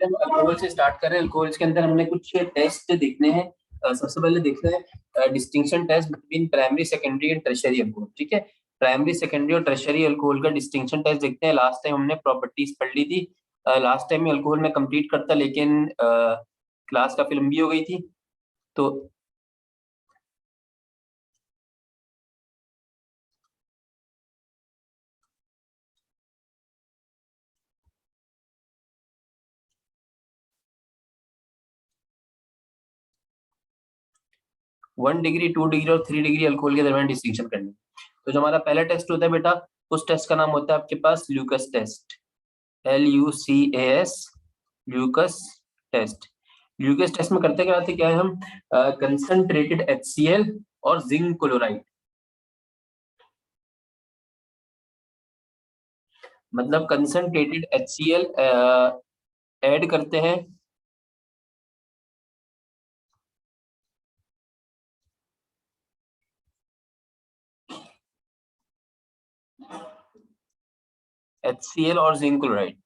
हम अल्कोहल से स्टार्ट कर रहे हैं। अल्कोहल के अंदर हमने कुछ टेस्ट देखने हैं। सबसे पहले देखना है distinction test between primary, secondary and tertiary alcohol. ठीक है, प्राइमरी, सेकेंडरी और टर्शियरी अल्कोहल का डिस्टिंक्शन टेस्ट देखते हैं। लास्ट टाइम हमने प्रॉपर्टीज पढ़ ली थी। लास्ट टाइम में अल्कोहल में कंप्लीट करता, लेकिन क्लास काफी लंबी हो गई थी, तो 1 डिग्री, 2 डिग्री और 3 डिग्री अल्कोहल के दरमियान डिस्टिंक्शन करनी। तो जो हमारा पहला टेस्ट होता है बेटा, उस टेस्ट का नाम होता है आपके पास Lucas test, LUCAS, Lucas test. Lucas test में करते क्या है हम, कंसंट्रेटेड HCl और जिंक क्लोराइड, मतलब कंसंट्रेटेड HCl ऐड करते हैं HCl और जिंक क्लोराइड।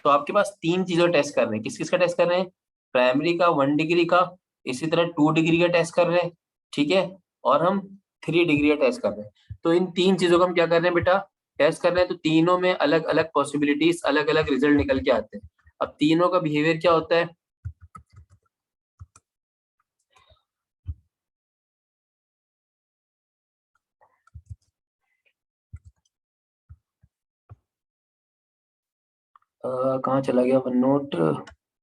तो आपके पास तीन चीजों टेस्ट कर रहे हैं। किस किस का टेस्ट कर रहे हैं? प्राइमरी का 1 डिग्री का, इसी तरह 2 डिग्री का टेस्ट कर रहे हैं, ठीक है, और हम 3 डिग्री का टेस्ट कर रहे हैं। तो इन तीन चीजों का हम क्या कर रहे हैं बेटा, टेस्ट कर रहे हैं। तो तीनों में अलग अलग पॉसिबिलिटीज, अलग अलग रिजल्ट निकल के आते हैं। अब तीनों का बिहेवियर क्या होता है, कहाँ चला गया वन नोट,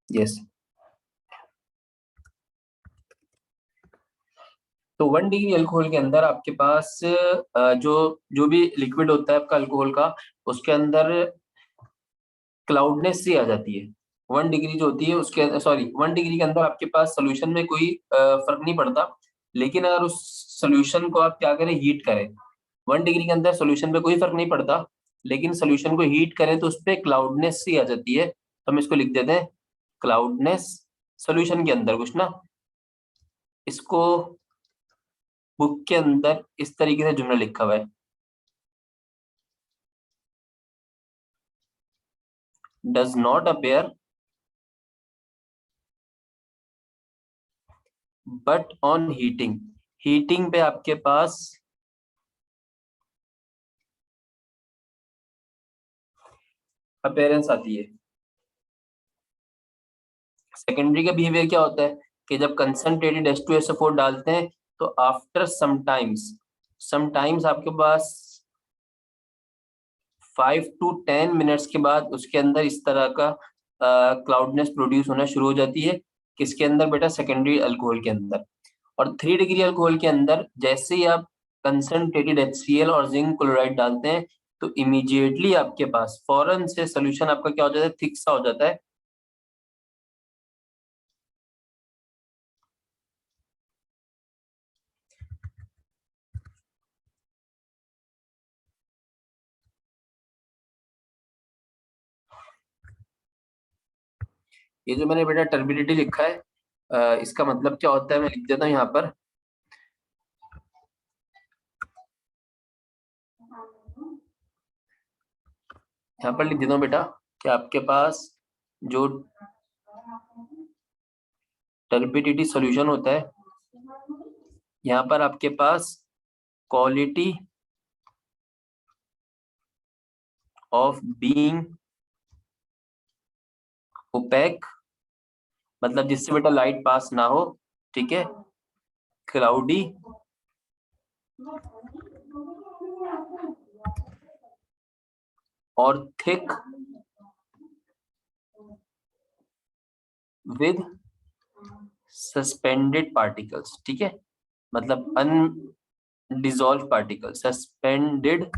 यस। तो 1 डिग्री अल्कोहल के अंदर आपके पास जो जो भी लिक्विड होता है आपका अल्कोहल का, उसके अंदर क्लाउडनेस सी आ जाती है। 1 डिग्री जो होती है उसके, सॉरी, 1 डिग्री के अंदर आपके पास सोल्यूशन में कोई फर्क नहीं पड़ता, लेकिन अगर उस सोल्यूशन को आप क्या करें, हीट करें। 1 डिग्री के अंदर सोल्यूशन पे कोई फर्क नहीं पड़ता, लेकिन सोल्यूशन को हीट करें तो उस पर क्लाउडनेस सी आ जाती है। तो हम इसको लिख देते हैं क्लाउडनेस। सोल्यूशन के अंदर कुछ ना, इसको बुक के अंदर इस तरीके से जुमला लिखा हुआ है, does not appear but on heating. Heating पे आपके पास अपेयरेंस आती है। सेकेंडरी का बिहेवियर क्या होता है कि जब कंसंट्रेटेड H2SO4 डालते हैं तो आफ्टर समटाइम्स आपके पास 5 to 10 मिनट्स के बाद उसके अंदर इस तरह का क्लाउडनेस प्रोड्यूस होना शुरू हो जाती है। किसके अंदर बेटा? सेकेंडरी अल्कोहल के अंदर। और 3 डिग्री अल्कोहल के अंदर जैसे ही आप कंसंट्रेटेड HCl और जिंक क्लोराइड डालते हैं तो इमीडिएटली आपके पास फौरन से सोल्यूशन आपका क्या हो जाता है, थिक सा हो जाता है। ये जो मैंने बेटा टर्बिडिटी लिखा है, इसका मतलब क्या होता है मैं लिख देता हूँ यहाँ पर। यहाँ पर लिख देता हूँ बेटा कि आपके पास जो टर्बिडिटी सॉल्यूशन होता है, यहाँ पर आपके पास क्वालिटी ऑफ बीइंग ओपेक, मतलब जिससे बेटा लाइट पास ना हो, ठीक है, क्लाउडी और थिक विद सस्पेंडेड पार्टिकल्स, ठीक है, मतलब अनडिजॉल्व पार्टिकल, सस्पेंडेड,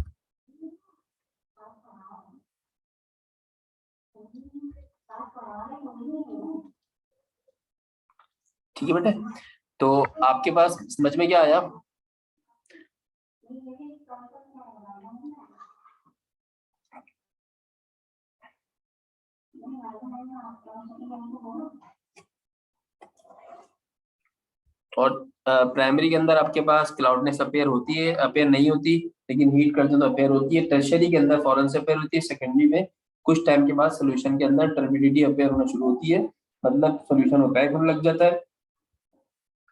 ठीक है बेटा। तो आपके पास समझ में क्या आया? और प्राइमरी के अंदर आपके पास क्लाउडनेस अपेयर होती है, अपेयर नहीं होती, लेकिन हीट करते तो अपेयर होती है। टर्शियरी के अंदर फौरन से अपेयर होती है, सेकेंडरी में कुछ टाइम के बाद सोल्यूशन के अंदर टर्बिडिटी अपेयर होना शुरू होती है, मतलब सोल्यूशन पैक होने लग जाता है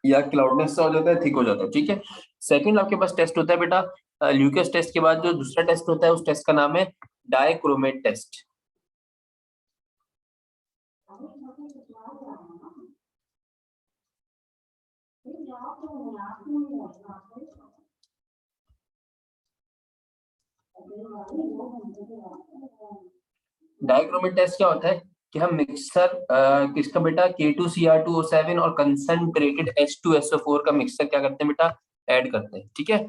या क्लाउडनेस सा हो जाता है, थिक हो जाता है। ठीक है, सेकंड आपके पास टेस्ट होता है बेटा ल्यूकेस टेस्ट के बाद जो दूसरा टेस्ट होता है उस टेस्ट का नाम है डाइक्रोमेट टेस्ट। डाइक्रोमेट टेस्ट क्या होता है कि हम मिक्सर किसका बेटा K2Cr2O7 और कंसंट्रेटेड H2SO4 का मिक्सर क्या करते हैं बेटा ऐड करते हैं। ठीक है,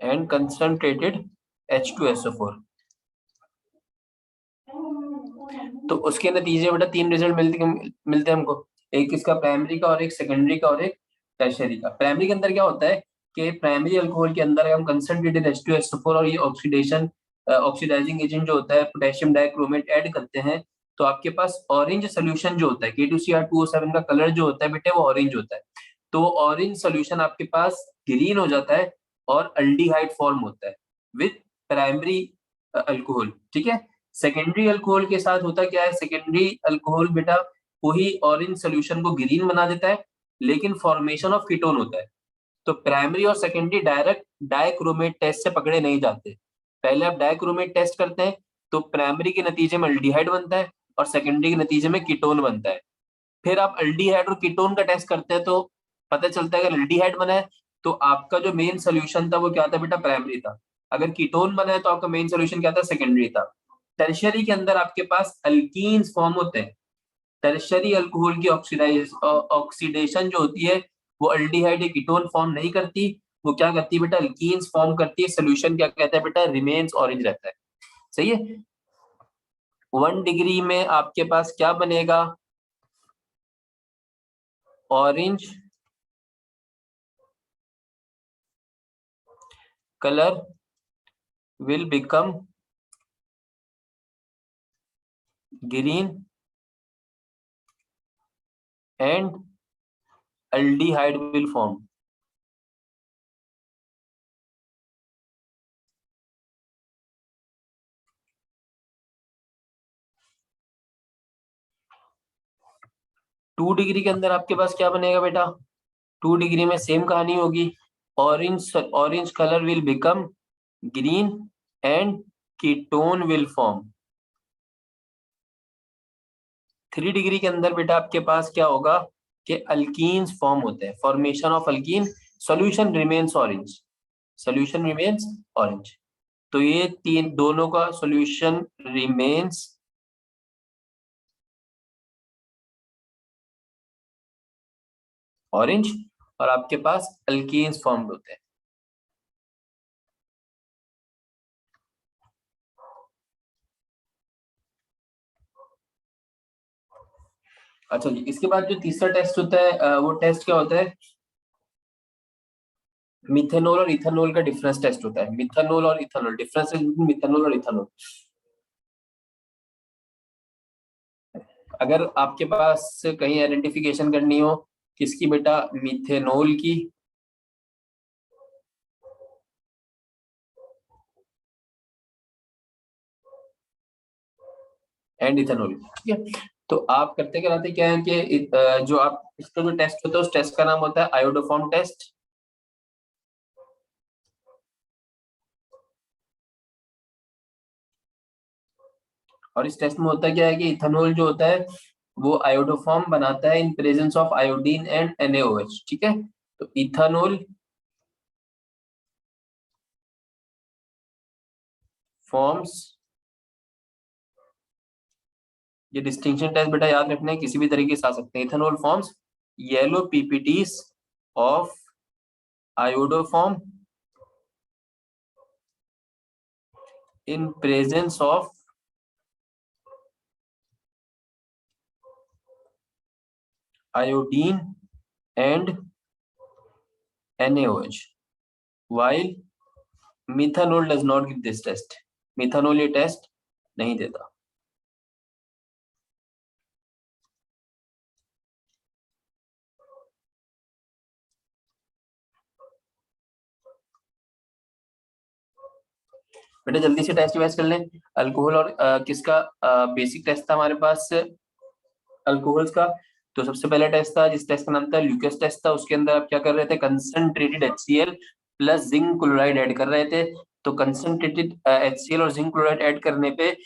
एंड कंसंट्रेटेड H2SO4, तो उसके नतीजे बेटा तीन रिजल्ट मिलते हैं हमको, एक इसका प्राइमरी का और एक सेकेंडरी का और एक टर्शियरी का। प्राइमरी के अंदर क्या होता है कि प्राइमरी अल्कोहल के अंदर हम कंसंट्रेटेड H2SO4 और ये ऑक्सीडेशन ऑक्सीडाइजिंग एजेंट जो होता है पोटेशियम डाइक्रोमेट ऐड करते हैं, तो आपके पास ऑरेंज सोल्यूशन जो होता है K2Cr2O7 का कलर जो होता है बेटे वो ऑरेंज होता है, तो ऑरेंज सोल्यूशन आपके पास ग्रीन हो जाता है और अल्डिहाइड फॉर्म होता है विद प्राइमरी अल्कोहल। ठीक है, सेकेंडरी अल्कोहल के साथ होता क्या है, सेकेंडरी अल्कोहल बेटा वही ऑरेंज सोल्यूशन को ग्रीन बना देता है लेकिन फॉर्मेशन ऑफ कीटोन होता है। तो प्राइमरी और सेकेंडरी डायरेक्ट डाइक्रोमेट टेस्ट से पकड़े नहीं जाते, पहले आप डाइक्रोमेट टेस्ट करते हैं तो प्राइमरी के नतीजे में अल्डिहाइड बनता है और सेकेंडरी के नतीजे में कीटोन बनता है। फिर आप अल्डिहाइड और कीटोन का टेस्ट करते हैं तो पता चलता है अगर अल्डिहाइड बना है तो आपका जो मेन सोल्यूशन था वो क्या था बेटा प्राइमरी था, अगर कीटोन बना है तो आपका मेन सोल्यूशन क्या था सेकेंडरी था। टर्शियरी के अंदर आपके पास अल्कीन्स फॉर्म होते हैं, टर्शियरी अल्कोहल की ऑक्सीडेशन जो होती है वो अल्डिहाइड या कीटोन फॉर्म नहीं करती, वो क्या करती है बेटा अल्कीन्स फॉर्म करती है, सोल्यूशन क्या कहता है बेटा रिमेन्स ऑरेंज रहता है। सही है, 1 डिग्री में आपके पास क्या बनेगा orange color will become green and aldehyde will form। Two degree के अंदर आपके पास क्या बनेगा बेटा, 2 डिग्री में सेम कहानी होगी, orange colour will become green and ketone will form. 3 degree के अंदर बेटा आपके पास क्या होगा कि अल्कीन्स फॉर्म होते हैं, formation of alkyne, solution remains orange, solution remains orange. तो ये तीन दोनों का सॉल्यूशन रिमेन्स ऑरेंज और आपके पास अल्कीन्स फॉर्म होते हैं। अच्छा जी, इसके बाद जो तीसरा टेस्ट होता है वो टेस्ट क्या होता है, मिथेनॉल और इथेनॉल का डिफरेंस टेस्ट होता है। मिथेनॉल और इथेनॉल, डिफरेंस मिथेनॉल और इथेनॉल। अगर आपके पास कहीं आइडेंटिफिकेशन करनी हो किसकी बेटा, मिथेनॉल की एंड इथेनॉल, ठीक है। तो आप करते कराते क्या है कि जो आप इसका जो टेस्ट होता है उस टेस्ट का नाम होता है आयोडोफॉर्म टेस्ट। और इस टेस्ट में होता क्या है कि इथेनॉल जो होता है वो आयोडोफॉर्म बनाता है इन presence of iodine and NaOH। ठीक है, तो इथेनॉल फॉर्म्स, ये डिस्टिंक्शन टेस्ट बेटा याद रखना है, किसी भी तरीके से आ सकते हैं। Ethanol forms yellow PPTs of iodoform in presence of iodine and NaOH, while methanol does not give this test। methanol ये टेस्ट नहीं देता। बेटा जल्दी से टेस्ट डिवाइस कर लें। अल्कोहल और किसका बेसिक टेस्ट था हमारे पास, अल्कोहल्स का। तो सबसे पहला टेस्ट था जिस टेस्ट का नाम था ल्यूकेस टेस्ट था, उसके अंदर आप क्या कर रहे थे, concentrated HCl plus zinc chloride add कर रहे थे। तो कंसंट्रेटेड HCl और जिंक क्लोराइड ऐड करने पे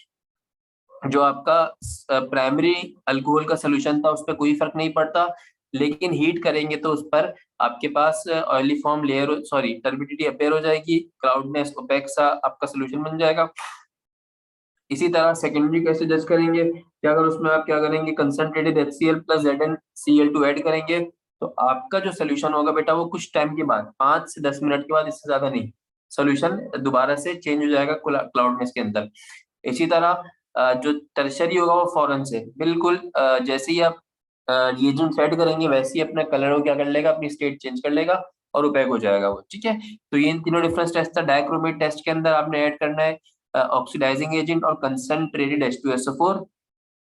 जो आपका प्राइमरी अल्कोहल का सोल्यूशन था उस पर कोई फर्क नहीं पड़ता, लेकिन हीट करेंगे तो उस पर आपके पास oily form layer, sorry turbidity appear हो जाएगी, क्लाउडनेस ओपेक सा आपका सोल्यूशन बन जाएगा। इसी तरह सेकेंडरी कैसे जज करेंगे, कि अगर उसमें आप क्या करेंगे, concentrated HCl plus ZnCl2 add करेंगे, तो आपका जो सोल्यूशन होगा बेटा वो कुछ टाइम के बाद 5 से 10 मिनट के बाद, इससे ज्यादा नहीं, सोल्यूशन दोबारा से चेंज हो जाएगा क्लाउडनेस के अंदर। इसी तरह जो टर्शरी होगा वो फौरन से बिल्कुल जैसे ही आप रिएजेंट ऐड करेंगे वैसे ही अपना कलर वो क्या कर लेगा, अपनी स्टेट चेंज कर लेगा और ओपेक हो जाएगा वो, ठीक है। तो ये इन तीनों डिफरेंस टेस्ट था। डाइक्रोमेट टेस्ट के अंदर आपने ऐड करना है ऑक्सीडाइजिंग एजेंट और कंसंट्रेटेड H2SO4।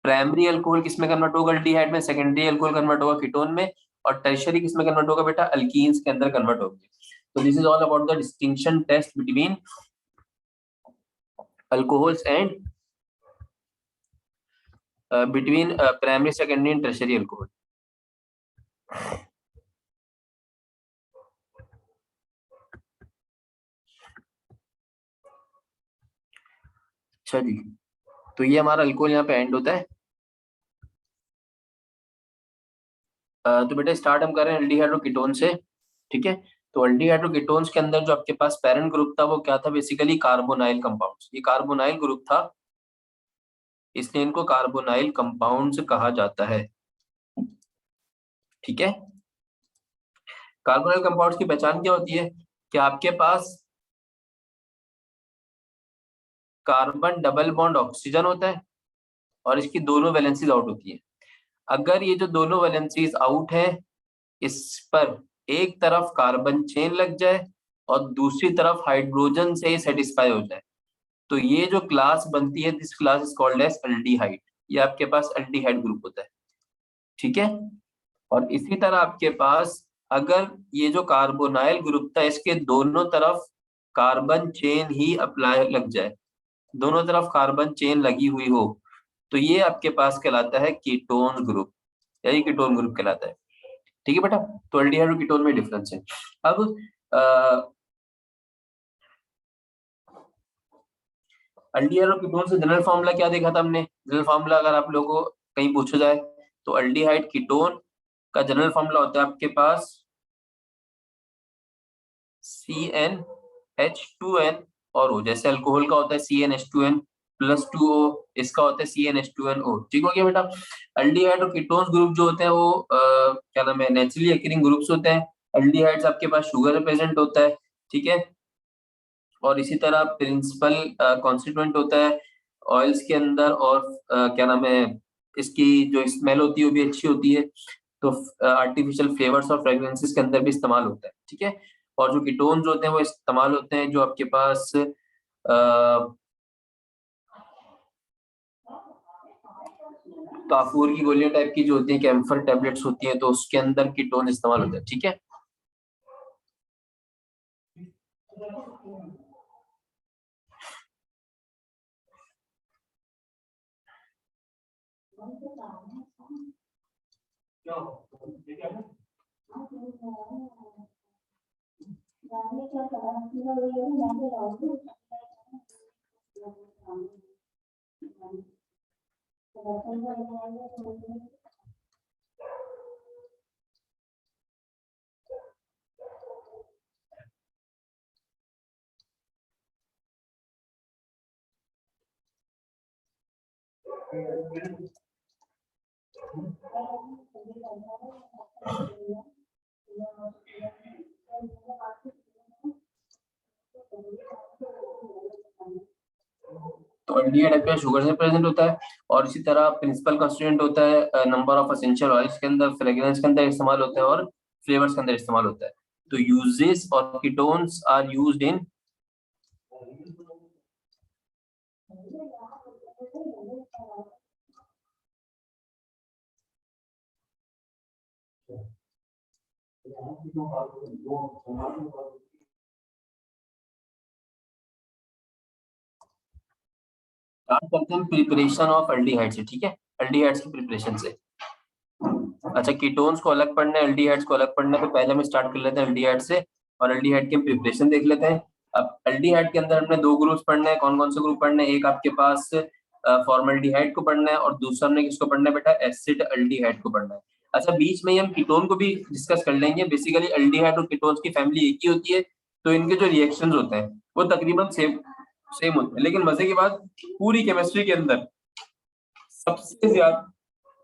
प्राइमरी अल्कोहल किस में कन्वर्ट होगा, अल्डिहाइड में, सेकेंडरी अल्कोहल कन्वर्ट होगा कीटोन में, और टर्शरी किस में कन्वर्ट होगा बेटा, अल्कीन्स के अंदर कन्वर्ट होगी। तो this is all about the distinction test between alcohols and between primary secondary and tertiary alcohol. अच्छा जी, तो ये हमारा अल्कोहल यहाँ पे एंड होता है। तो बेटा स्टार्ट हम कर रहे हैं एल्डिहाइड्रोकीटोन से, ठीक है। तो एल्डिहाइड्रोकीटोन्स के अंदर जो आपके पास पेरेंट ग्रुप था वो क्या था, बेसिकली कार्बोनाइल कंपाउंड्स। ये कार्बोनाइल ग्रुप था, इसलिए इनको कार्बोनाइल कंपाउंड्स कहा जाता है, ठीक है। कार्बोनाइल कंपाउंड्स की पहचान क्या होती है, कि आपके पास कार्बन डबल बॉन्ड ऑक्सीजन होता है और इसकी दोनों वैलेंसीज आउट होती है। अगर ये जो दोनों वैलेंसीज आउट है, इस पर एक तरफ कार्बन चेन लग जाए और दूसरी तरफ हाइड्रोजन से सेटिस्फाई हो जाए, तो ये जो क्लास बनती है, this class is called as aldehyde. ये आपके पास एल्डिहाइड ग्रुप होता है, ठीक है। और इसी तरह आपके पास अगर ये जो कार्बोनाइल ग्रुप था इसके दोनों तरफ कार्बन चेन ही अप्लाई लग जाए, दोनों तरफ कार्बन चेन लगी हुई हो, तो ये आपके पास कहलाता है कीटोन ग्रुप, यही कीटोन ग्रुप कहलाता है, ठीक है बेटा। तो एल्डिहाइड और कीटोन में डिफरेंस है। अब अल्डिहाइड और कीटोन से जनरल फार्मूला क्या देखा था हमने, जनरल फार्मूला अगर आप लोगों को कहीं पूछा जाए तो अल्डिहाइड कीटोन का जनरल फार्मूला होता है आपके पास CnH2n और O। जैसे अल्कोहल का होता है CnH2n प्लस 2O, इसका होता है CnH2nO, ठीक हो गया बेटा। अल्डिहाइड और कीटोन्स ग्रुप जो होते हैं वो क्या नाम है, नेचुरली अकरिंग ग्रुप्स होते हैं। अल्डिहाइड्स आपके पास शुगर प्रेजेंट होता है, ठीक है। और इसी तरह प्रिंसिपल कॉन्स्टिट्यूएंट होता है ऑयल्स के अंदर, और क्या नाम है, इसकी जो स्मेल होती है वो भी अच्छी होती है। तो आर्टिफिशियल फ्लेवर्स और फ्रेग्रेंसेस के अंदर भी इस्तेमाल होता है, ठीक है। और जो कीटोन्स होते हैं वो इस्तेमाल होते हैं जो आपके पास काफूर की गोलियां टाइप की जो होती है, कैम्फर टेबलेट्स होती हैं, तो उसके अंदर कीटोन इस्तेमाल होता है, ठीक है। तो अल्डिहाइड आपके शुगर से प्रेजेंट होता है, और इसी तरह प्रिंसिपल कंस्टिट्यूएंट होता है नंबर ऑफ एसेंशियल ऑयल्स के अंदर, फ्रेग्रेंस के अंदर इस्तेमाल होता है और फ्लेवर्स के अंदर इस्तेमाल होता है। तो यूजेस और ketones are used in start करते हैं प्रिपरेशन ऑफ एल्डिहाइड से, ठीक है, एल्डिहाइड्स की प्रिपरेशन से। अच्छा, कीटोन्स को अलग पढ़ना है, एल्डिहाइड्स को अलग पढ़ना है, तो पहले हम स्टार्ट कर लेते हैं एल्डिहाइड से और एल्डिहाइड के प्रिपरेशन देख लेते हैं। अब एल्डिहाइड के अंदर हमने दो ग्रुप्स पढ़ने हैं, कौन कौन से ग्रुप पढ़ने हैं, एक आपके पास फॉर्मल्डिहाइड को पढ़ना है और दूसरा हमने किसको पढ़ना है बेटा, एसिड एल्डिहाइड को पढ़ना है। अच्छा, बीच में ही हम कीटोन को भी डिस्कस कर लेंगे। बेसिकली एल्डिहाइड और कीटोन्स की फैमिली एक ही होती है, तो इनके जो रिएक्शंस होते हैं वो तकरीबन सेम सेम होते हैं। लेकिन मजे की बात, पूरी केमिस्ट्री के अंदर सबसे ज्यादा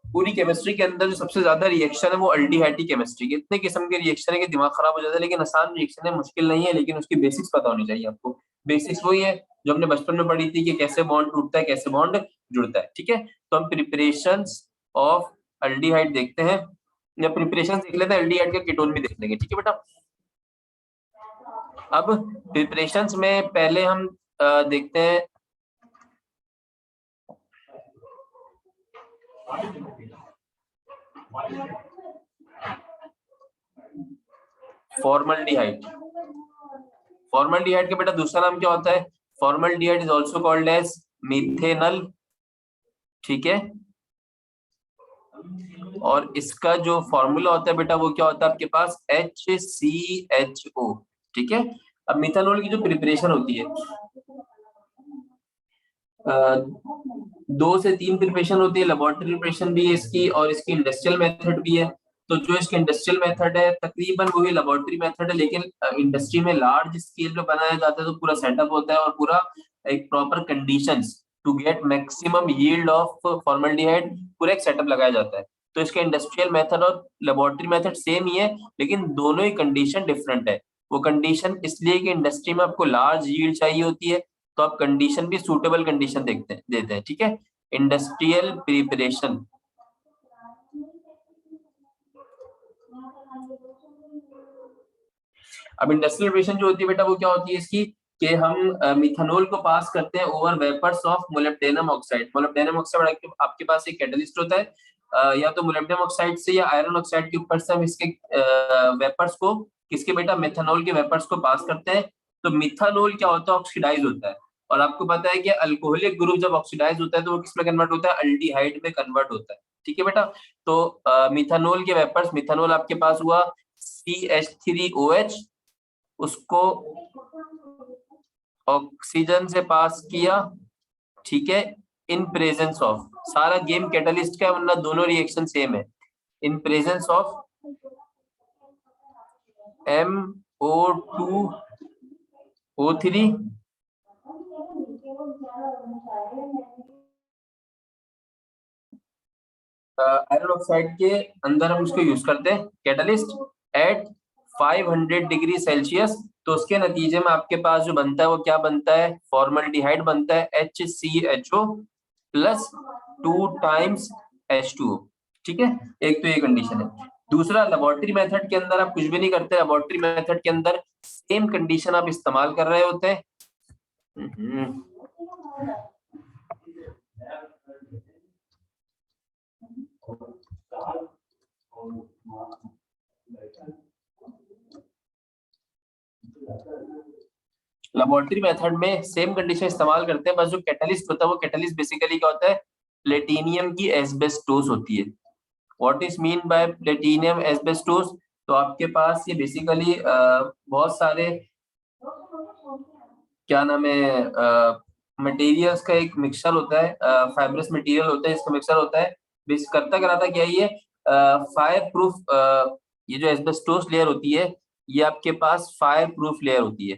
पूरी केमिस्ट्री के अंदर जो सबसे ज्यादा रिएक्शन है वो एल्डिहाइड की केमिस्ट्री के। इतने किस्म के रिएक्शन है कि दिमाग खराब हो जाता है, लेकिन आसान रिएक्शन है, मुश्किल नहीं है, लेकिन उसकी बेसिक्स पता होनी चाहिए आपको। बेसिक्स वही है जो हमने बचपन में पढ़ी थी कि कैसे बॉन्ड टूटता है, कैसे बॉन्ड जुड़ता है, ठीक है। तो हम प्रिपरेशंस ऑफ एल्डिहाइड देखते हैं, या प्रिपरेशन देख लेते हैं, एल्डिहाइड का कीटोन भी देख लेंगे, ठीक है बेटा। अब प्रिपरेशंस में पहले हम देखते हैं फॉर्मल्डिहाइड। फॉर्मल्डिहाइड का बेटा दूसरा नाम क्या होता है, formaldehyde is also called as methanal, ठीक है। और इसका जो फॉर्मूला होता है बेटा वो क्या होता है आपके पास, HCHO, ठीक है। अब मिथानॉल की जो प्रिपरेशन होती है, दो से तीन प्रिपरेशन होती है, लेबोरेटरी प्रिपरेशन भी है इसकी और इसकी इंडस्ट्रियल मेथड भी है। तो जो इसकी इंडस्ट्रियल मेथड है तकरीबन वही लेबोरेटरी मेथड है, लेकिन इंडस्ट्री में लार्ज स्केल पे बनाया जाता है, तो पूरा सेटअप होता है और पूरा एक proper conditions to get maximum yield of formaldehyde, पूरा एक सेटअप लगाया जाता है। तो इसका इंडस्ट्रियल मेथड और लेबोरेटरी मेथड सेम ही है, लेकिन दोनों ही कंडीशन डिफरेंट है। वो कंडीशन इसलिए कि इंडस्ट्री में आपको लार्ज यील्ड चाहिए होती है, तो आप कंडीशन भी सूटेबल कंडीशन देते हैं, ठीक है। इंडस्ट्रियल प्रिपरेशन, अब इंडस्ट्रियल प्रिपरेशन जो होती है बेटा वो क्या होती है इसकी, कि हम मिथानॉल को पास करते हैं over vapours of molybdenum oxide. Molybdenum oxide आपके पास एक कैटलिस्ट होता है, या तो मोलिब्डेनम ऑक्साइड से या आयरन ऑक्साइड के ऊपर से हम इसके वेपर्स को, किसके बेटा, मेथनॉल के वेपर्स को पास करते हैं। तो मिथानॉल क्या होता है, ऑक्सीडाइज होता है। और आपको पता है कि अल्कोहलिक ग्रुप जब ऑक्सीडाइज होता है तो वो किसमें कन्वर्ट होता है, अल्डिहाइड में कन्वर्ट होता है, ठीक है बेटा। तो मिथानॉल के वेपर्स, मिथानॉल आपके पास हुआ CH3OH, उसको ऑक्सीजन से पास किया, ठीक है, इन प्रेजेंस ऑफ, सारा गेम कैटलिस्ट का है वरना दोनों रिएक्शन सेम है, इन presence of MO2O3 iron oxide के अंदर हम उसको यूज करते हैं कैटलिस्ट एट 500 डिग्री सेल्सियस। तो उसके नतीजे में आपके पास जो बनता है वो क्या बनता है, फॉर्मल्डिहाइड बनता है, HCHO प्लस 2 टाइम्स H2O, ठीक है। एक तो ये कंडीशन है। दूसरा, लेबोरेटरी मेथड के अंदर आप कुछ भी नहीं करते, लेबोरेटरी मेथड के अंदर सेम कंडीशन आप इस्तेमाल कर रहे होते हैं। लेबोरेटरी मेथड में सेम कंडीशन इस्तेमाल करते हैं, बस जो कैटलिस्ट होता है वो कैटलिस्ट बेसिकली क्या होता है, प्लेटिनियम की एस्बेस्टोस होती है। What is mean by platinum asbestos, तो आपके पास ये बेसिकली बहुत सारे क्या नाम है मटेरियल्स का एक मिक्सचर होता है, फाइब्रस मटेरियल होता है, इसका मिक्सचर होता है। बेस करता कराता क्या ये फायर प्रूफ, ये जो एस्बेस्टोस लेयर होती है ये आपके पास फायर प्रूफ लेयर होती है।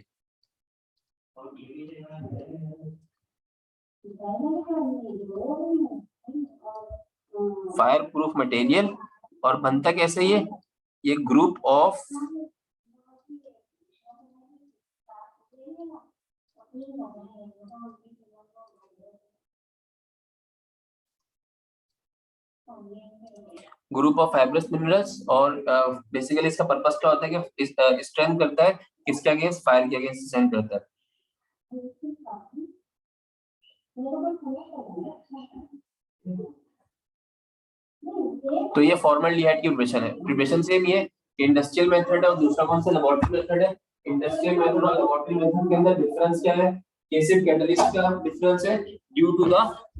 फायर प्रूफ मटेरियल, और बनता कैसे ये ग्रुप ऑफ फाइब्रस मिनरल्स। और बेसिकली इसका पर्पस क्या होता है कि स्ट्रेंथ करता है किसके अगेंस्ट, फायर के अगेंस्ट स्ट्रेंथ करता है। तो ये फॉर्मल्डिहाइड की प्रिपरेशन है, प्रिपरेशन सेम ही है, इंडस्ट्रियल मेथड है और दूसरा कौन सा, लेबोरेटरी मेथड है। इंडस्ट्रियल मेथड और लेबोरेटरी मेथड के अंदर डिफरेंस क्या है, कैसिव कैटलिस्ट का डिफरेंस है due to the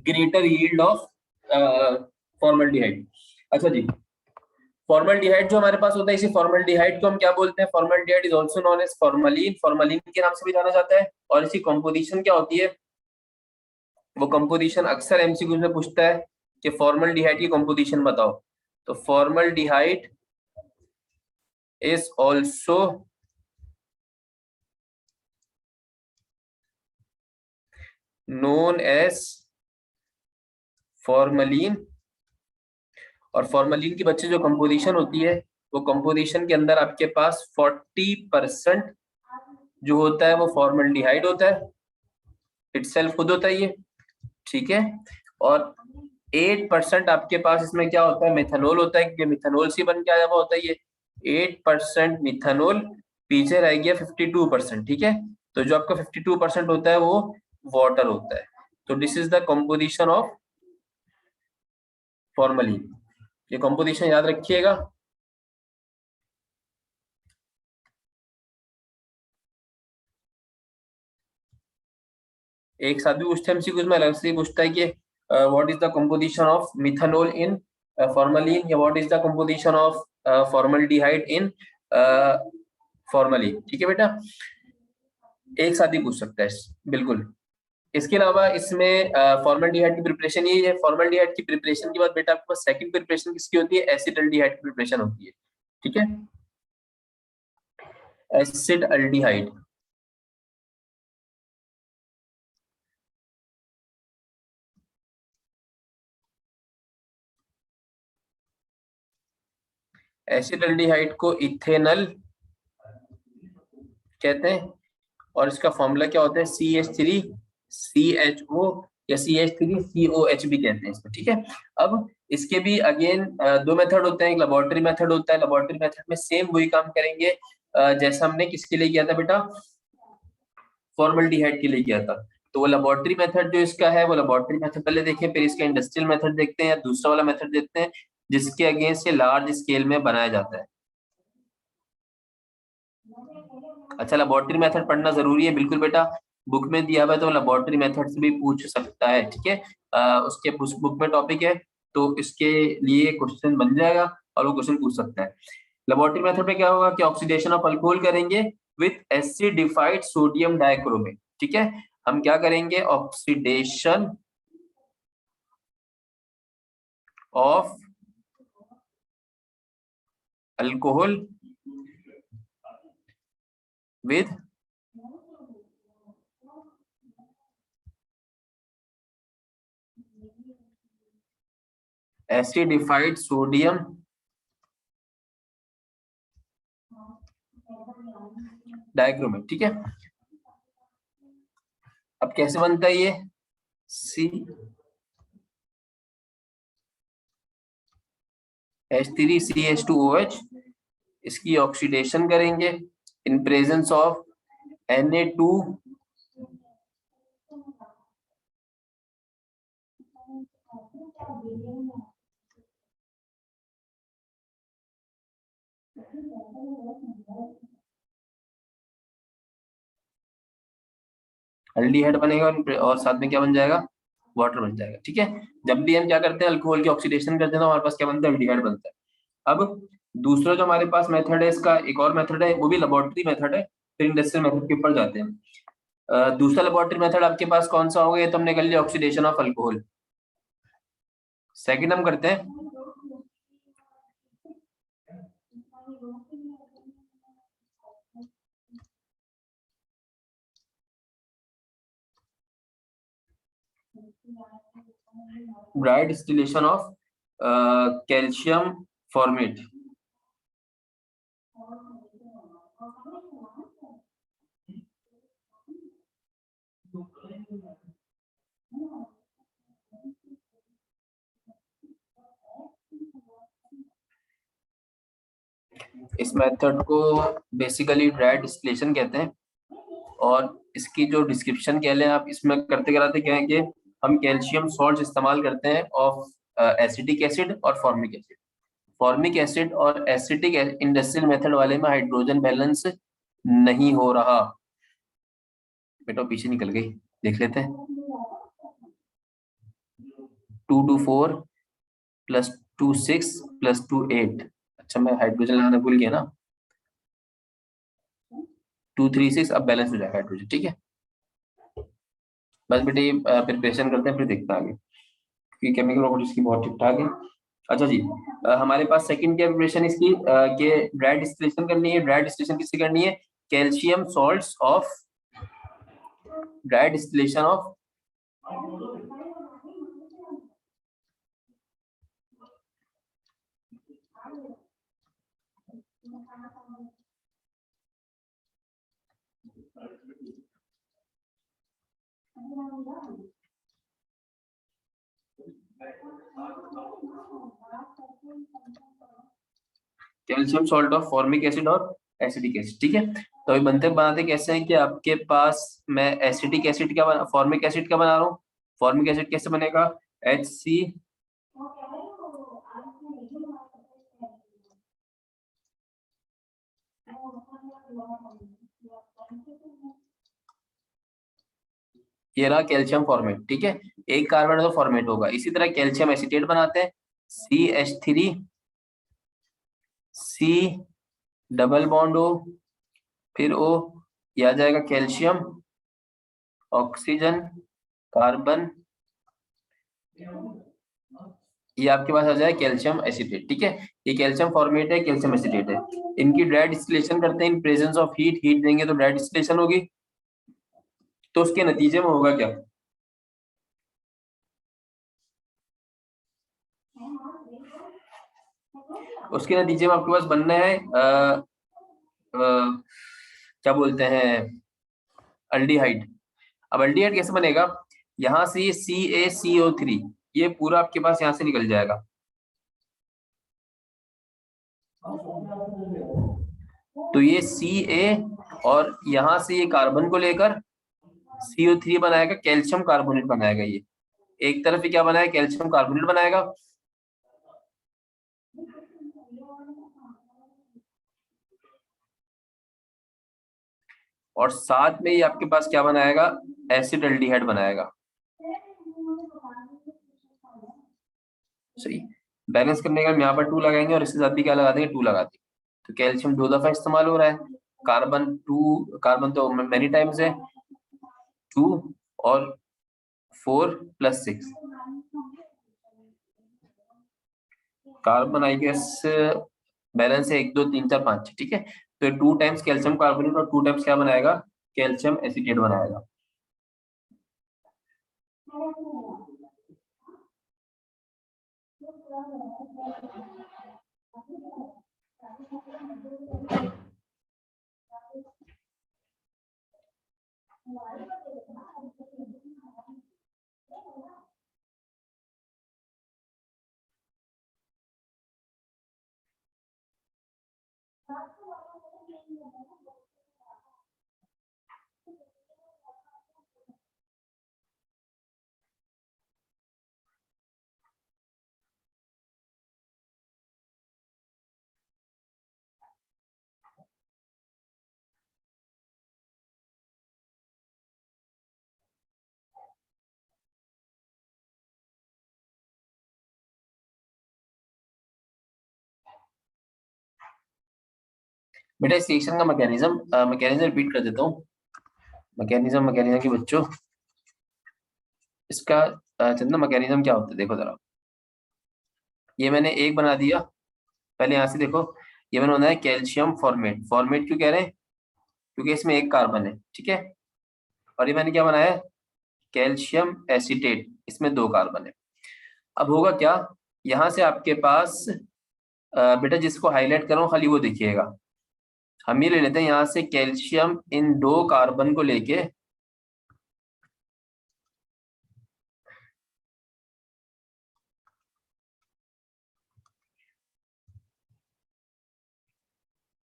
greater yield of formaldehyde. अच्छा जी, फॉर्मल्डिहाइड जो हमारे पास होता है, इसी फॉर्मल्डिहाइड को हम क्या बोलते हैं? Formaldehyde is also known as formalin, formalin के नाम से भी जाना जाता है। और इसकी कंपोजिशन क्या होती है? वो कंपोजिशन अक्सर एमसीक्यू में पूछता है कि फॉर्मल्डिहाइड की कंपोजिशन बताओ। तो formaldehyde is also known as formalin. और फॉर्मलिन की बच्चे जो कंपोजिशन होती है, वो कंपोजिशन के अंदर आपके पास 40% जो होता है वो फॉर्मल्डिहाइड होता है, इटसेल्फ खुद होता है ये, ठीक है। और 8% आपके पास इसमें क्या होता है? मिथेनॉल होता है, क्योंकि मिथेनॉल से बन के आया हुआ होता है ये। 8% मिथेनॉल, पीछे रह गया 52%, ठीक है। तो जो आपका 52% होता है वो वाटर होता है। तो this is the composition of formalin. ये कंपोजिशन याद रखिएगा। एक साथ भी पूछते हैं एमसीक्यूज में, अलग से पूछता है कि what is the composition of methanol in formalin, या what is the composition of formaldehyde in formalin, ठीक है बेटा। एक साथ ही पूछ सकता है, बिल्कुल। इसके अलावा इसमें फॉर्मल्डिहाइड की प्रिपरेशन ये है। फॉर्मल्डिहाइड की प्रिपरेशन के बाद बेटा आपके पास सेकंड प्रिपरेशन किसकी होती है? एसिडल्डिहाइड की प्रिपरेशन होती है, ठीक है। एसिड अल्डिहाइड, एसिड अल्डिहाइड को इथेनल कहते हैं। और इसका फॉर्मूला क्या होता है? CH3CHO या CH3COH भी कहते हैं इसको, ठीक है। अब इसके भी अगेन दो मेथड होते हैं। एक लेबोरेटरी मेथड होता है, लेबोरेटरी मेथड में सेम वही काम करेंगे जैसा हमने किसके लिए किया था बेटा? फॉर्मल्डिहाइड के लिए किया था। तो वो लेबोरेटरी मेथड जो इसका है, वो लेबोरेटरी मेथड पहले देखें, फिर इसका इंडस्ट्रियल मेथड देखते हैं, या दूसरा वाला मेथड देखते हैं जिसके अगेंस्ट ये लार्ज स्केल में बनाया जाता है। अच्छा, लेबोरेटरी मेथड पढ़ना जरूरी है, बिल्कुल बेटा। बुक में दिया हुआ है तो लेबोरेटरी मेथड से भी पूछ सकता है, ठीक है। उसके बुक में टॉपिक है तो इसके लिए क्वेश्चन बन जाएगा और वो क्वेश्चन पूछ सकता है। लेबोरेटरी मेथड में क्या होगा कि ऑक्सीडेशन ऑफ अल्कोहल करेंगे विथ एसिडिफाइड सोडियम डाइक्रोमेट, ठीक है। हम क्या करेंगे? Oxidation of alcohol with acidified sodium dichromate, ठीक है। अब कैसे बनता है ये? सी H3CH2OH, इसकी ऑक्सीडेशन करेंगे इन प्रेजेंस ऑफ Na2 अल्डिहाइड बनेगा, और साथ में क्या बन जाएगा? वाटर बन जाएगा, ठीक है। जब भी हम क्या करते हैं? अल्कोहल की ऑक्सीडेशन करते हैं तो हमारे पास क्या बनता है? अल्डिहाइड बनता है। अब दूसरा जो हमारे पास मेथड है, इसका एक और मेथड है, वो भी लेबोरेटरी मेथड है, फिर इंडस्ट्रियल मेथड के ऊपर जाते हैं। दूसरा लेबोरेटरी मेथड आपके पास कौन सा होगा? ये तो हमने कर लिया, ऑक्सीडेशन ऑफ अल्कोहल। सेकंड हम करते हैं dry distillation of calcium formate. इस मेथड को बेसिकली ड्राई डिस्टिलेशन कहते हैं। और इसकी जो डिस्क्रिप्शन कह लें आप, इसमें करते कराते क्या है कि हम कैल्शियम सॉल्ट इस्तेमाल करते हैं ऑफ एसिटिक एसिड और फॉर्मिक एसिड। फॉर्मिक एसिड और एसिटिक इंडस्ट्रियल मेथड वाले में हाइड्रोजन बैलेंस नहीं हो रहा, बेटा पीछे निकल गई, देख लेते हैं। 2 2 4 +2 6 +2 8। अच्छा मैं हाइड्रोजन लगाना भूल गया ना। 2 3 6, अब बैलेंस हो जाएगा हाइड्रोजन, ठीक है। बस बेटे ये प्रिपरेशन करते हैं, फिर देखते हैं आगे, क्योंकि केमिकल प्रॉपर्टीज की बहुत ठीक ठाक है। अच्छा जी, हमारे पास सेकंड क्या प्रिपरेशन इसकी कि ड्राई डिस्टिलेशन करनी है। ड्राई डिस्टिलेशन किससे करनी है? Calcium salts of, dry distillation of calcium salt of formic acid और एसिटिक एसिड, ठीक है। तो अभी बनते बनाते कैसे हैं कि आपके पास मैं एसिटिक एसिड का फॉर्मिक एसिड का बना रहा हूँ। फॉर्मिक एसिड कैसे बनेगा? HC, ये रहा कैल्शियम फॉर्मेट, ठीक है। एक कार्बन तो फॉर्मेट होगा। इसी तरह कैल्शियम एसीटेट बनाते हैं, CH3, C double bond O, फिर O, ये आ जाएगा कैल्शियम, ऑक्सीजन, कार्बन, ये आपके पास आ जाए कैल्शियम एसीटेट, ठीक है। ये कैल्शियम फॉर्मेट है, कैल्शियम एसीटेट है। इनकी ड्राई डिस्टिलेशन करते हैं in presence of heat. Heat देंगे तो ड्राई डिस्टिलेशन होगी। तो उसके नतीजे में होगा क्या? उसके नतीजे में आपके पास बनना है क्या बोलते हैं, अल्डिहाइड। अब अल्डिहाइड कैसे बनेगा? यहाँ से ये CaCO3, ये पूरा आपके पास यहाँ से निकल जाएगा। तो ये Ca, और यहाँ से ये कार्बन को लेकर CO3 बनाएगा, कैल्शियम कार्बोनेट बनाएगा। ये एक तरफ ही क्या बनाएगा? कैल्शियम कार्बोनेट बनाएगा। और साथ में ही आपके पास क्या बनाएगा? एसिड एल्डिहाइड बनाएगा। सही। बैलेंस करने का हम यहाँ पर 2 लगाएंगे और इसके साथ भी क्या लगा देंगे? 2 लगा देंगे। तो कैल्शियम 2 दफा इस्तेमाल हो रहा है। कार्बन तो मेनी टाइम्स है, 2 और 4 + 6। कार्बन आई गेस बैलेंस है 1 2 3 4 5 6, ठीक है। तो 2 टाइम्स कैल्शियम कार्बोनेट और 2 टाइम्स क्या बनाएगा? कैल्शियम एसीटेट बनाएगा। बेटा इस रिएक्शन का मैकेनिज्म रिपीट कर देता हूँ। मैकेनिज्म के बच्चों, इसका चंदन मैकेनिज्म क्या होता है देखो जरा। ये मैंने एक बना दिया, पहले यहाँ से देखो। ये मैंने बनाया कैल्शियम फॉर्मेट। फॉर्मेट क्यों कह रहे हैं? क्योंकि इसमें एक कार्बन है, ठीक है। और ये मैंने क्या बनाया? कैल्शियम एसीटेट, इसमें 2 कार्बन है। अब होगा क्या? यहाँ से आपके पास बेटा जिसको हाईलाइट कर रहा हूँ खाली वो देखिएगा। हम ये ले लेते हैं यहाँ से कैल्शियम इन 2 कार्बन को लेके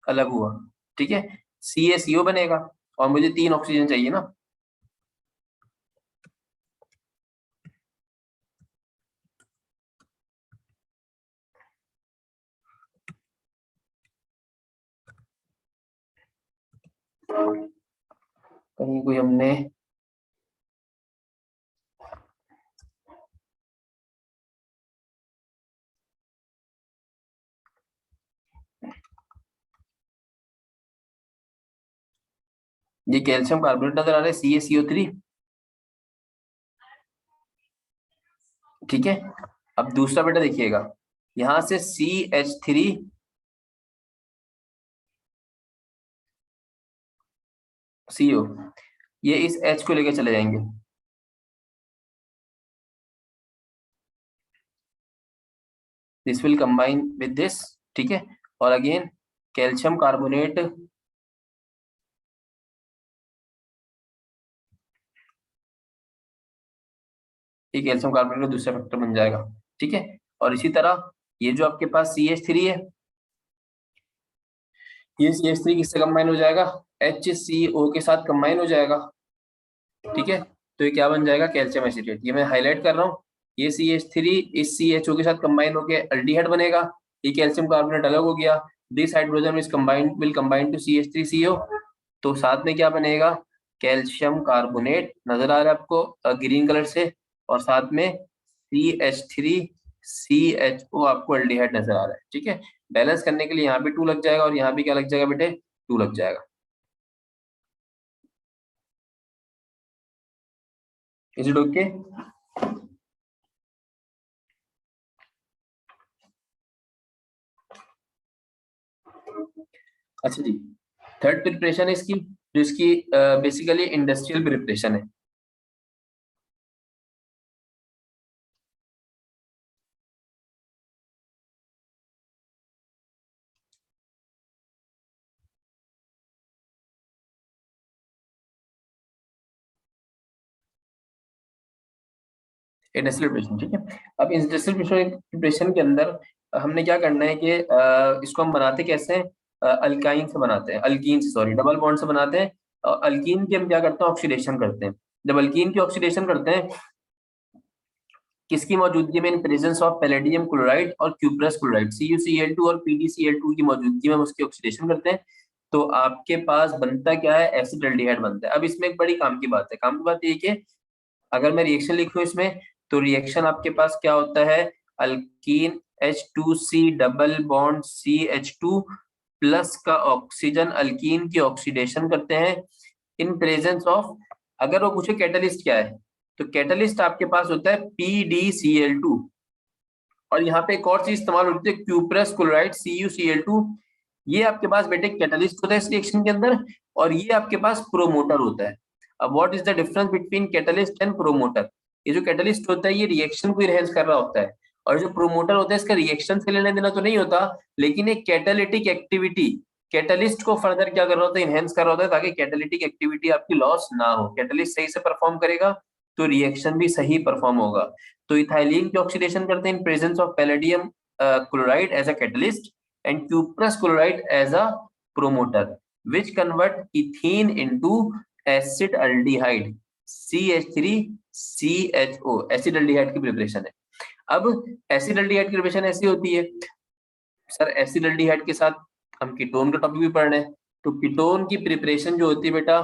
अलग हुआ, ठीक है। CaCO बनेगा और मुझे 3 ऑक्सीजन चाहिए ना। कहीं कोई हमने ये कैल्शियम कार्बोनेट नजर आ रहा है CaCO3। ठीक है, अब दूसरा बेटा देखिएगा, यहां से CH3CO, ये इस H को लेकर चले जाएंगे, this will combine with this. ठीक है, और अगेन कैल्शियम कार्बोनेट, ये कैल्शियम कार्बोनेट का दूसरा फैक्टर बन जाएगा। ठीक है, और इसी तरह ये जो आपके पास CH3 है, ये CH3 किससे कंबाइन हो जाएगा, HCO के साथ कंबाइन हो जाएगा। ठीक है, तो ये क्या बन जाएगा, कैल्शियम एसिटेट। ये मैं हाईलाइट कर रहा हूँ, ये CH3 इस CHO के साथ कंबाइन होके अल्डिहाइड बनेगा, ये कैल्शियम कार्बोनेट अलग हो गया, this hydrogen is combined will combine to CH3CO, तो साथ में क्या बनेगा, कैल्शियम कार्बोनेट नजर आ रहा है आपको ग्रीन कलर से, और साथ में CH3CHO आपको अल्डिहाइड नजर आ रहा है। ठीक है, बैलेंस करने के लिए यहाँ भी 2 लग जाएगा और यहाँ भी क्या लग जाएगा बेटे, 2 लग जाएगा। Is it okay? अच्छा जी, थर्ड प्रिपरेशन है इसकी, जो इसकी बेसिकली इंडस्ट्रियल प्रिपरेशन है। इंडस्ट्रियल प्रिपरेशन, ठीक है। अब इंडस्ट्रियल प्रिपरेशन के अंदर हमने क्या करना है कि इसको हम बनाते कैसे हैं, अल्काइन से बनाते हैं, अल्कीन से, सॉरी, डबल बॉन्ड से बनाते हैं। अल्कीन की हम क्या करते हैं, ऑक्सीडेशन करते हैं। जब अल्कीन की ऑक्सीडेशन करते हैं, किसकी मौजूदगी में, इन प्रेजेंस ऑफ पैलेडियम क्लोराइड और क्यूप्रस क्लोराइड, CuCl2 और PdCl2 की मौजूदगी में हम उसकी ऑक्सीडेशन करते हैं, तो आपके पास बनता क्या है, एसिटाल्डिहाइड बनता है। अब इसमें एक बड़ी काम की बात है, काम की बात ये है कि अगर मैं रिएक्शन लिखूं इसमें, तो रिएक्शन आपके पास क्या होता है, alkyne H2C double bond CH2 plus का ऑक्सीजन अल्कीन की ऑक्सीडेशन करते हैं इन प्रेजेंस ऑफ, अगर वो पूछे कैटलिस्ट क्या है, तो कैटलिस्ट आपके पास होता है PdCl2, और यहाँ पे एक और चीज इस्तेमाल होती है, क्यूप्रस क्लोराइड CuCl2, ये आपके पास बेटे कैटलिस्ट होता है इस रिएक्शन के अंदर, और ये आपके पास प्रोमोटर होता है। अब what is the difference between catalyst and promoter, ये जो कैटलिस्ट होता है ये रिएक्शन को इनहेंस कर रहा होता है, और जो प्रोमोटर होता है इसका रिएक्शन से लेना देना तो नहीं होता, लेकिन एक कैटालिटिक एक्टिविटी कैटलिस्ट को फर्दर क्या कर रहा होता है, इनहेंस कर रहा होता है, ताकि कैटालिटिक एक्टिविटी आपकी लॉस ना हो। कैटलिस्ट सही से परफॉर्म करेगा तो रिएक्शन भी सही परफॉर्म होगा। तो इथाइलिन की ऑक्सीडेशन करते हैं in presence of palladium chloride as a catalyst and cuprous chloride as a promoter which convert ethene into acid aldehyde CH3CHO, acid aldehyde की प्रिपरेशन है। अब एसिड अल्डिहाइड की प्रिपरेशन ऐसी होती है, सर एसिड अल्डिहाइड के साथ हम कीटोन का टॉपिक भी पढ़ रहे हैं, तो कीटोन की प्रिपरेशन जो होती है बेटा,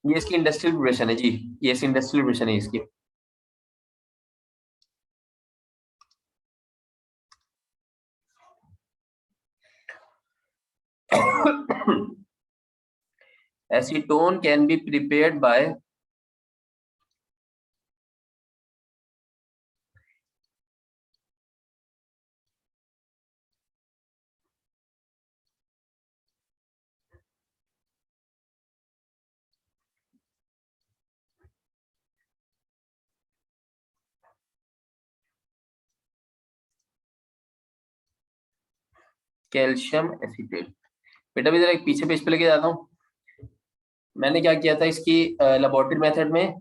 ये इसकी इंडस्ट्रियल प्रिपरेशन है जी, ये इसकी इंडस्ट्रियल प्रिपरेशन है इसकी। Acetone can be prepared by calcium acetate. बेटा भी जरा एक पीछे पेज पे लेके जाता हूँ, मैंने क्या किया था इसकी लेबोरेटरी मेथड में,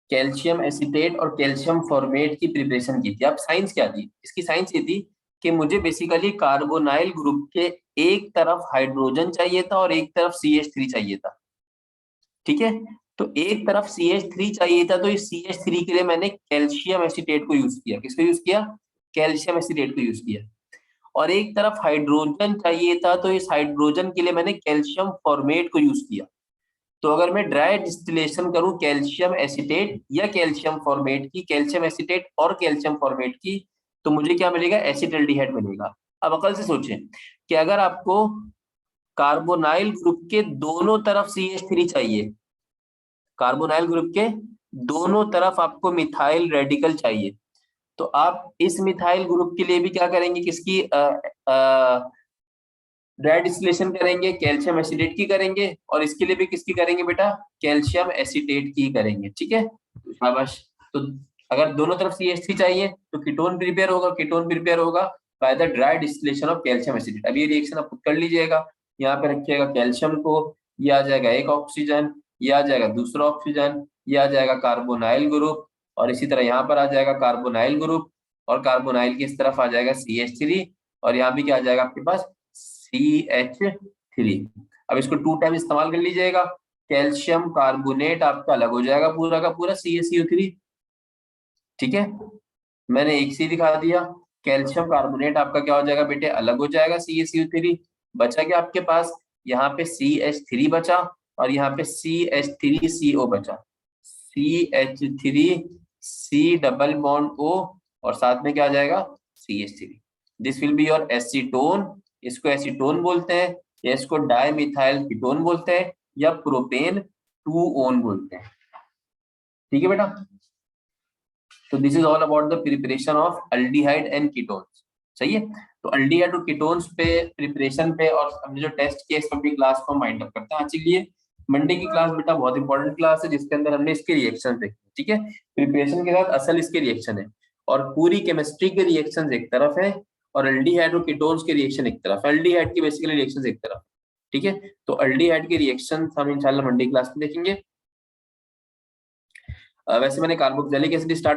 कैल्शियम एसिटेट और कैल्शियम फॉर्मेट की प्रिपरेशन की थी। अब साइंस क्या थी इसकी, साइंस ये थी कि मुझे बेसिकली कार्बोनाइल ग्रुप के एक तरफ हाइड्रोजन चाहिए था और एक तरफ CH3 चाहिए था। ठीक है, तो एक तरफ CH3 चाहिए था, तो इस CH3 के लिए मैंने कैल्शियम एसिटेट को यूज किया। किसको यूज किया, कैल्शियम एसिटेट को यूज किया। और एक तरफ हाइड्रोजन चाहिए था, तो इस हाइड्रोजन के लिए मैंने कैल्शियम फॉर्मेट को यूज किया। तो अगर मैं ड्राई डिस्टिलेशन करूं कैल्शियम एसीटेट या कैल्शियम फॉर्मेट की, कैल्शियम एसीटेट और कैल्शियम फॉर्मेट की, तो मुझे क्या मिलेगा? एसिटल्डिहाइड मिलेगा। अब अकल से सोचें कि अगर आपको कार्बोनाइल ग्रुप के दोनों तरफ CH3 चाहिए, कार्बोनाइल ग्रुप के दोनों तरफ आपको मिथाइल रेडिकल चाहिए, तो आप इस मिथाइल ग्रुप के लिए भी क्या करेंगे? किसकी ड्राई डिस्टिलेशन करेंगे? कैल्शियम एसिटेट की करेंगे। और इसके लिए भी किसकी करेंगे बेटा? कैल्शियम एसिटेट की करेंगे। ठीक है, तो शाबाश। तो अगर दोनों तरफ CH3 चाहिए तो कीटोन प्रिपेयर होगा, कीटोन प्रिपेयर होगा by the dry distillation of calcium acetate. अब ये रिएक्शन आप खुद कर लीजिएगा, यहाँ पे रखिएगा कैल्शियम को, ये आ जाएगा एक ऑक्सीजन, ये आ जाएगा दूसरा ऑक्सीजन, ये आ जाएगा कार्बोनाइल ग्रुप, और इसी तरह यहाँ पर आ जाएगा कार्बोनाइल ग्रुप, और कार्बोनाइल की इस तरफ आ जाएगा CH3, और यहाँ भी क्या आ जाएगा आपके पास? CH3। अब इसको 2 टाइम इस्तेमाल कर लीजिएगा, कैल्शियम कार्बोनेट आपका अलग हो जाएगा पूरा का पूरा CaCO3। ठीक है, मैंने एक सी दिखा दिया। कैल्शियम कार्बोनेट आपका क्या हो जाएगा बेटे? अलग हो जाएगा CaCO3। बचा क्या आपके पास? यहाँ पे CH3 बचा, और यहाँ पे CH3CO बचा, CH3C डबल बॉन्ड O, और साथ में क्या आ जाएगा? CH3। This will be your acetone. इसको एसीटोन बोलते हैं, या इसको डाइमिथाइल कीटोन बोलते हैं, या प्रोपेन 2 ओन बोलते हैं। ठीक है बेटा, तो this is all about the preparation of aldehyde and ketones. सही है, तो अल्डिहाइड और कीटोन्स पे प्रिपरेशन पे और हमने जो टेस्ट किया, इस अपनी क्लास को वाइंड अप करते हैं आज के लिए। मंडे की क्लास बेटा बहुत इंपॉर्टेंट क्लास है, जिसके अंदर हमने इसके रिएक्शन देखे। ठीक है, प्रिपरेशन के साथ असल इसके रिएक्शन है, और पूरी केमिस्ट्री के रिएक्शन एक तरफ है, और अल्डिहाइड और कीटोन्स के रिएक्शन एक तरफ, अल्डिहाइड की बेसिकली रिएक्शन एक तरफ। ठीक है, तो अल्डिहाइड के रिएक्शन हम इंशाल्लाह मंडे क्लास में देखेंगे। वैसे मैंने कार्बोक्सिलिक एसिड स्टार्ट